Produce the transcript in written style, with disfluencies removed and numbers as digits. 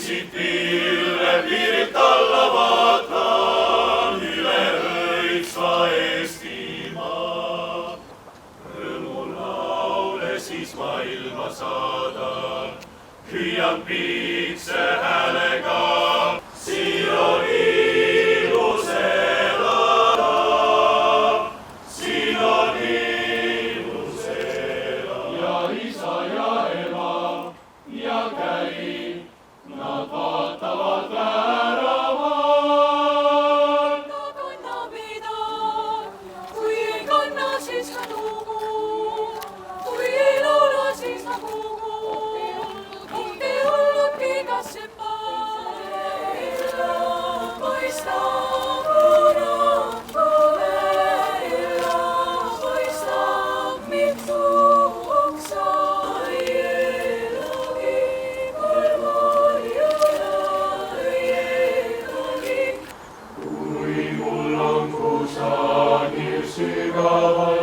siit pilvepiirilt alla vaatan üle õitsva Eestimaa. Rõõmulaule siis ma ilma saadan, hüüan piikse häälega. Siin on ilus elada, siin on ilus elada. Ja isa ja ema ja käib, nad vaatavad väraval. Ta kannab mida, kui ei kanna, siis ta tuugub, kui ei laula, siis ta kuugub. Ongi hulludki, kas see sügava